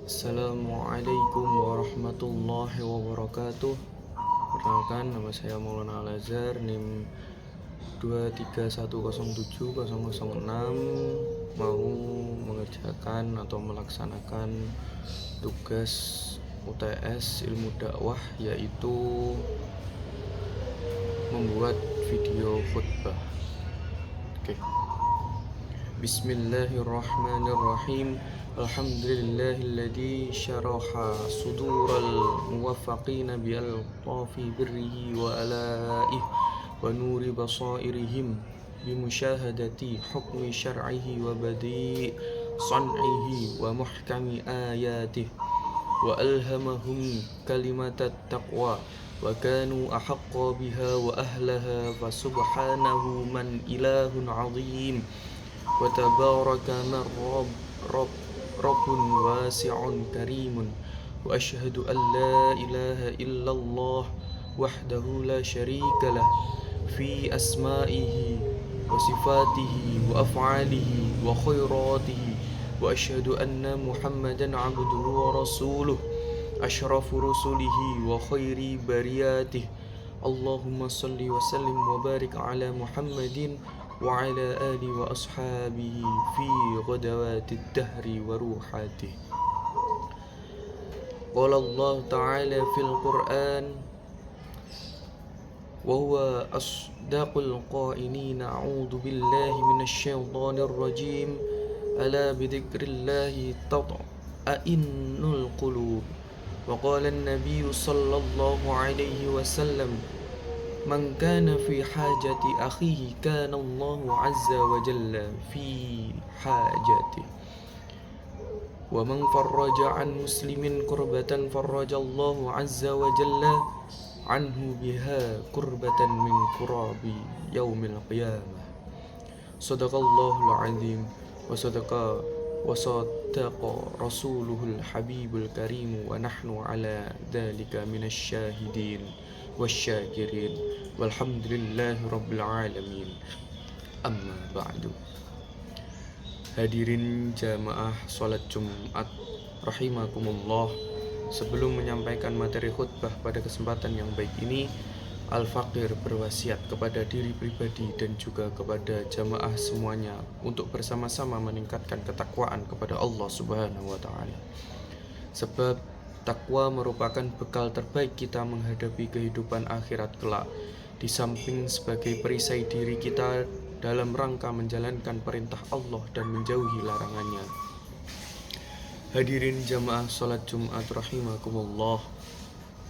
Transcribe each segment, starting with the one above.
Assalamualaikum warahmatullahi wabarakatuh. Perkenalkan, nama saya Maulana Al-Azhar, NIM 231070006, mau mengerjakan atau melaksanakan tugas UTS ilmu dakwah, yaitu membuat video khutbah. Oke. Bismillahirrahmanirrahim. Alhamdulillahilladzi syaraha sudural muwaffaqina bi altafi birrihi wa alaih wa nuri basairihim bi musyahadati hukmi syar'ihi wa badi' san'ihi wa muhkami ayatih wa alhamahum kalimatat taqwa wa kanu ahaqqa biha wa ahlaha fa subhanahu man ilahun azim wa tabaraka man rabbun wasi'un karimun wa ashhadu an la ilaha illallah wahdahu la syarika lah fi asma'ihi wa sifatihi wa af'alihi wa khairatihi wa ashhadu anna muhammadan abduhu wa rasuluh ashrafu rusulihi wa khairi bariyatih. Allahumma salli wa sallim wa barik ala Muhammadin wa ala ali wa ashabihi fi ghadawatid dahri wa ruhatih. Qala Allah ta'ala fil Qur'an wa huwa asdaqul qailin, a'udzu billahi minasy syaithanir rajim, ala bidzikrillahi tatma'innul qulub. Wa qala an-nabiy sallallahu alaihi wasallam, man kana fi hajati akhihi kana Allahu azza wa jalla fi hajati, wa man farraja an muslimin kurbatan farraja Allahu azza wa jalla anhu biha kurbatan min kurabi yaumil qiyamah. Sadaqallahul azim wa sadaqa rasuluhul habibul karim wa nahnu ala dhalika minasy syahidin wasyakirin walhamdulillahi rabbil alamin. Amma ba'du. Hadirin jamaah salat Jumat rahimakumullah, sebelum menyampaikan materi khutbah pada kesempatan yang baik ini, Al-Faqir berwasiat kepada diri pribadi dan juga kepada jamaah semuanya untuk bersama-sama meningkatkan ketakwaan kepada Allah Subhanahu wa taala. Sebab takwa merupakan bekal terbaik kita menghadapi kehidupan akhirat kelak, di samping sebagai perisai diri kita dalam rangka menjalankan perintah Allah dan menjauhi larangannya. Hadirin jamaah salat Jumat rahimakumullah,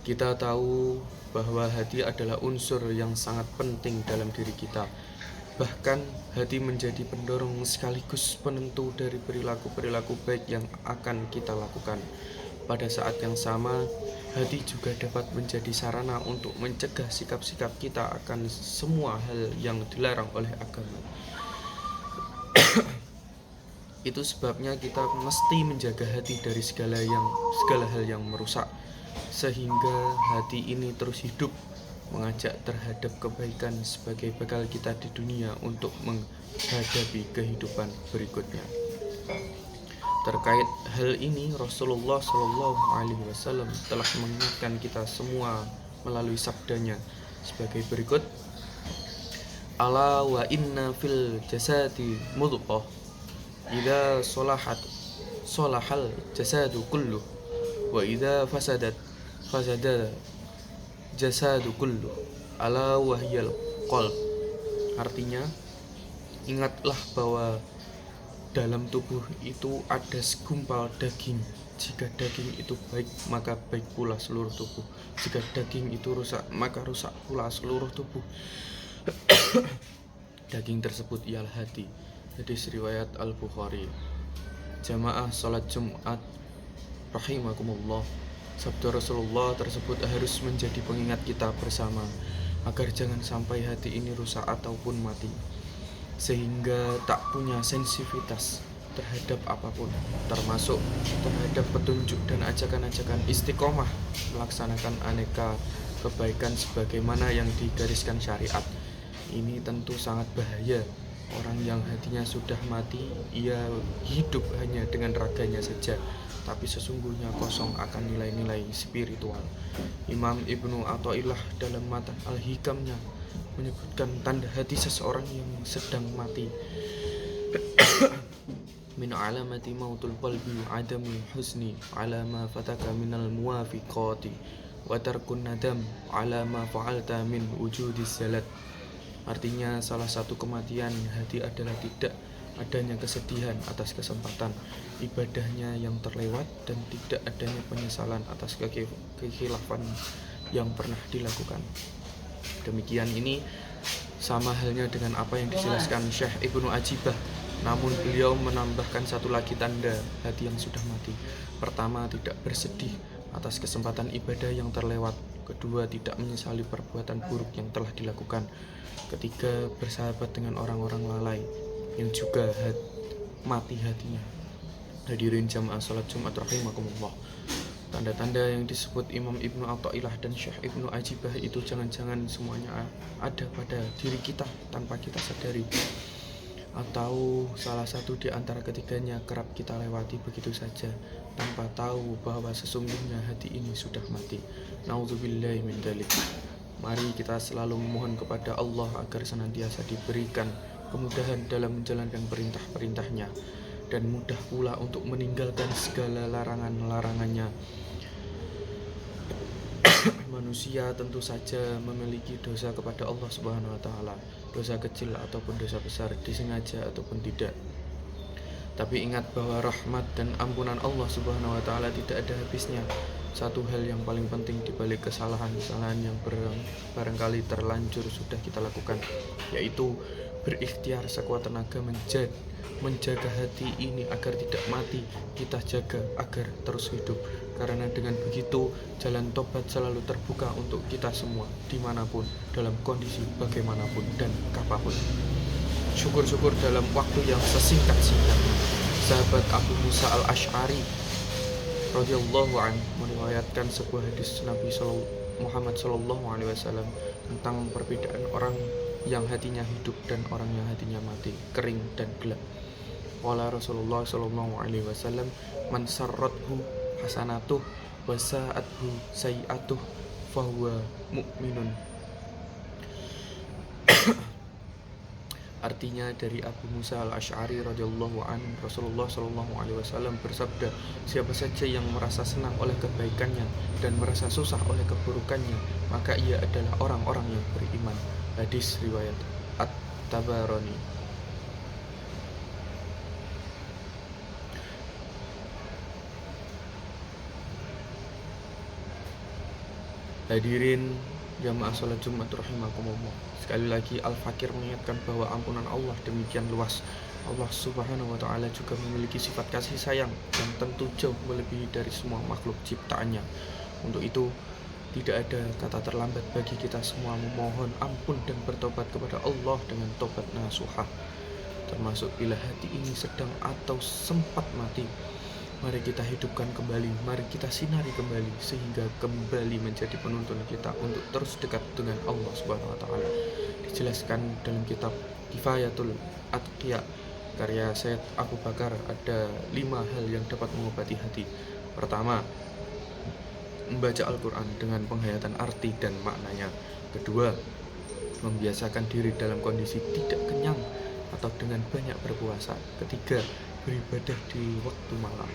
kita tahu bahwa hati adalah unsur yang sangat penting dalam diri kita. Bahkan hati menjadi pendorong sekaligus penentu dari perilaku-perilaku baik yang akan kita lakukan. Pada saat yang sama, hati juga dapat menjadi sarana untuk mencegah sikap-sikap kita akan semua hal yang dilarang oleh agama. Itu sebabnya kita mesti menjaga hati dari segala hal yang merusak, sehingga hati ini terus hidup mengajak terhadap kebaikan sebagai bekal kita di dunia untuk menghadapi kehidupan berikutnya. Terkait hal ini, Rasulullah SAW telah mengingatkan kita semua melalui sabdanya sebagai berikut: ala wa inna fil jasadi mudghah, idza solahal jasadu kullu, wa idza fasadat jasadu kullu, ala wahyal qalb. Artinya, ingatlah bahwa dalam tubuh itu ada segumpal daging. Jika daging itu baik, maka baik pula seluruh tubuh. Jika daging itu rusak, maka rusak pula seluruh tubuh. Daging tersebut ialah hati. Hadis riwayat Al-Bukhari. Jamaah salat Jumat rahimakumullah, sabda Rasulullah tersebut harus menjadi pengingat kita bersama agar jangan sampai hati ini rusak ataupun mati, sehingga tak punya sensitivitas terhadap apapun, termasuk terhadap petunjuk dan ajakan-ajakan istiqomah melaksanakan aneka kebaikan sebagaimana yang digariskan syariat. Ini tentu sangat bahaya. Orang yang hatinya sudah mati, ia hidup hanya dengan raganya saja, tapi sesungguhnya kosong akan nilai-nilai spiritual. Imam Ibnu Athaillah dalam matan Al-Hikamnya menyebutkan tanda hati seseorang yang sedang mati. Min alamati mautul qalbi adamul husni ala ma fataka minal muwafiqati wa tarkun nadam ala ma fa'alta min wujudis salat. Artinya salah satu kematian hati adalah tidak adanya kesedihan atas kesempatan ibadahnya yang terlewat dan tidak adanya penyesalan atas kekhilafan yang pernah dilakukan. Demikian ini sama halnya dengan apa yang dijelaskan Syekh Ibnu Ajibah, namun beliau menambahkan satu lagi tanda hati yang sudah mati. Pertama, tidak bersedih atas kesempatan ibadah yang terlewat. Kedua, tidak menyesali perbuatan buruk yang telah dilakukan. Ketiga, bersahabat dengan orang-orang lalai yang juga mati hatinya. Hadirin jamaah salat Jumat rahimakumullah. Tanda-tanda yang disebut Imam Ibnu Athaillah dan Syekh Ibnu Ajibah itu jangan-jangan semuanya ada pada diri kita tanpa kita sadari, atau salah satu di antara ketiganya kerap kita lewati begitu saja tanpa tahu bahwa sesungguhnya hati ini sudah mati. Nauzubillahi min dzalik. Mari kita selalu memohon kepada Allah agar senantiasa diberikan kemudahan dalam menjalankan perintah-perintahnya dan mudah pula untuk meninggalkan segala larangan-larangannya. Manusia tentu saja memiliki dosa kepada Allah Subhanahu wa taala, dosa kecil ataupun dosa besar, disengaja ataupun tidak. Tapi ingat bahwa rahmat dan ampunan Allah Subhanahu wa taala tidak ada habisnya. Satu hal yang paling penting di balik kesalahan-kesalahan yang barangkali terlanjur sudah kita lakukan, yaitu berikhtiar sekuat tenaga menjaga hati ini agar tidak mati. Kita jaga agar terus hidup, karena dengan begitu jalan tobat selalu terbuka untuk kita semua, dimanapun, dalam kondisi bagaimanapun dan kapanpun. Syukur-syukur dalam waktu yang sesingkat-singkatnya, sahabat Abu Musa al-Ash'ari radhiyallahu anhu meriwayatkan sebuah hadis Nabi Muhammad sallallahu alaihi wasallam tentang perbedaan orang yang hatinya hidup dan orang yang hatinya mati, kering dan gelap. Qala Rasulullah sallallahu alaihi wasallam, man sarrathu hasanatuh wa sa'athu sayi'atuh fahuwa mu'minun. Artinya dari Abu Musa al-Ash'ari radhiyallahu anhu, Rasulullah sallallahu alaihi wasallam bersabda, siapa saja yang merasa senang oleh kebaikannya dan merasa susah oleh keburukannya, maka ia adalah orang-orang yang beriman. Hadis riwayat At-Tabarani. Hadirin jamaah salat Jumat rahimakumullah. Sekali lagi Al-Fakir mengingatkan bahwa ampunan Allah demikian luas. Allah Subhanahu wa taala juga memiliki sifat kasih sayang yang tentu jauh melebihi dari semua makhluk ciptaannya. Untuk itu tidak ada kata terlambat bagi kita semua memohon ampun dan bertobat kepada Allah dengan tobat nasuhah, termasuk bila hati ini sedang atau sempat mati. Mari kita hidupkan kembali, mari kita sinari kembali sehingga kembali menjadi penuntun kita untuk terus dekat dengan Allah Subhanahu wa taala. Dijelaskan dalam kitab Kifayatul Atqiya karya Syekh Abu Bakar, ada 5 hal yang dapat mengobati hati. Pertama, membaca Al-Quran dengan penghayatan arti dan maknanya. Kedua, membiasakan diri dalam kondisi tidak kenyang atau dengan banyak berpuasa. Ketiga, beribadah di waktu malam,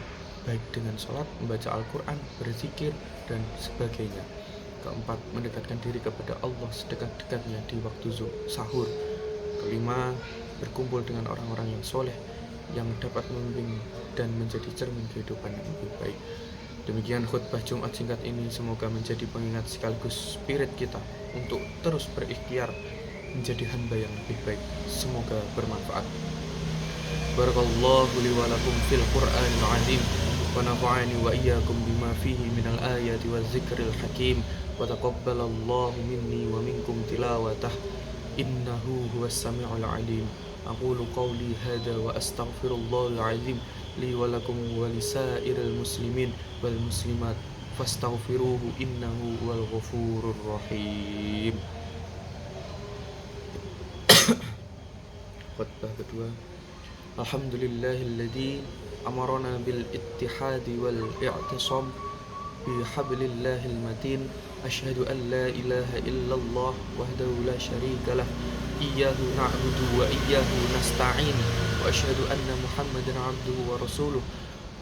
baik dengan sholat, membaca Al-Quran, berzikir, dan sebagainya. Keempat, mendekatkan diri kepada Allah sedekat-dekatnya di waktu sahur. Kelima, berkumpul dengan orang-orang yang soleh yang dapat membimbing dan menjadi cermin kehidupan yang lebih baik. Demikian khutbah Jumat singkat ini, semoga menjadi pengingat sekaligus spirit kita untuk terus berikhtiar menjadi hamba yang lebih baik. Semoga bermanfaat. Barakallahu li wa lakum fil Qur'anil azim wa nafa'ani wa iyyakum bima fihi minal ayati waz zikril hakim wa taqabbalallahu minni wa minkum tilawatah innahu huwas samiul alim. Aqulu qawli hadza wa astaghfirullahal azim li wa lakum wa lisairil muslimin wal muslimat fastaghfiruhu innahu wal ghafurur rahim. Khutbah kedua. Alhamdulillahilladzi amarna bil ittihadi wal i'tisam بحبل الله المتين أشهد أن لا إله إلا الله وحده لا شريك له إياه نعبد وإياه نستعين وأشهد أن محمدا عبده ورسوله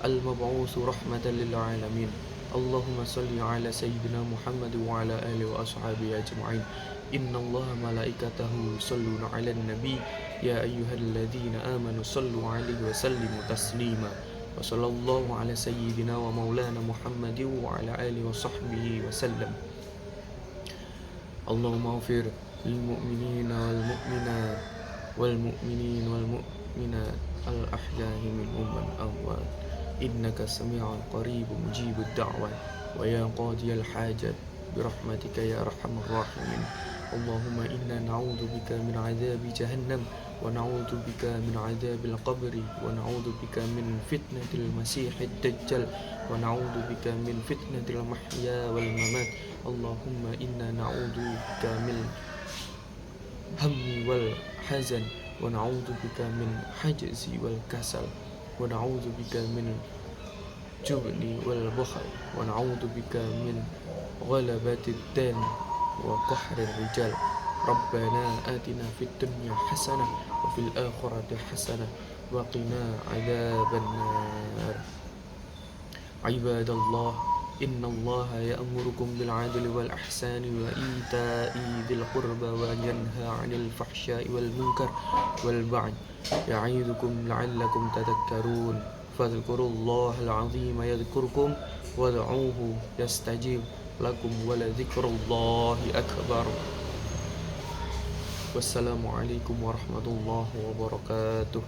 المبعوث رحمة للعالمين اللهم صل على سيدنا محمد وعلى آله وأصحابه أجمعين إن الله ملائكته يصلون على النبي يا أيها الذين آمنوا صلوا عليه وسلموا تسليما وصلى الله على سيدنا ومولانا محمد وعلى آله وصحبه وسلم اللهم اغفر للمؤمنين والمؤمنات والمؤمنين والمؤمنات الأحياء منهم والأموات إنك سميع قريب مجيب الدعوة ويا قاضي الحاجات برحمتك يا أرحم الراحمين اللهم إنا نعوذ بك من عذاب جهنم ونعوذ بك من عذاب القبر ونعوذ بك من فتنة المسيح الدجال ونعوذ بك من فتنة المحيا والممات اللهم إنا نعوذ بك من هم والحزن ونعوذ بك من حجز والكسل ونعوذ بك من جبن والبخل ونعوذ بك من غلبة الدين وقهر الرجال ربنا آتنا في الدنيا حسنة وفي الآخرة حسنة وقنا عذاب النار عباد الله إن الله يأمركم بالعدل والإحسان وإيتاء ذي القربى وينهى عن الفحشاء والمنكر والبغي يعظكم لعلكم تذكرون فاذكروا الله العظيم يذكركم وادعوه يستجيب لكم ولذكر الله أكبر والسلام عليكم ورحمة الله وبركاته.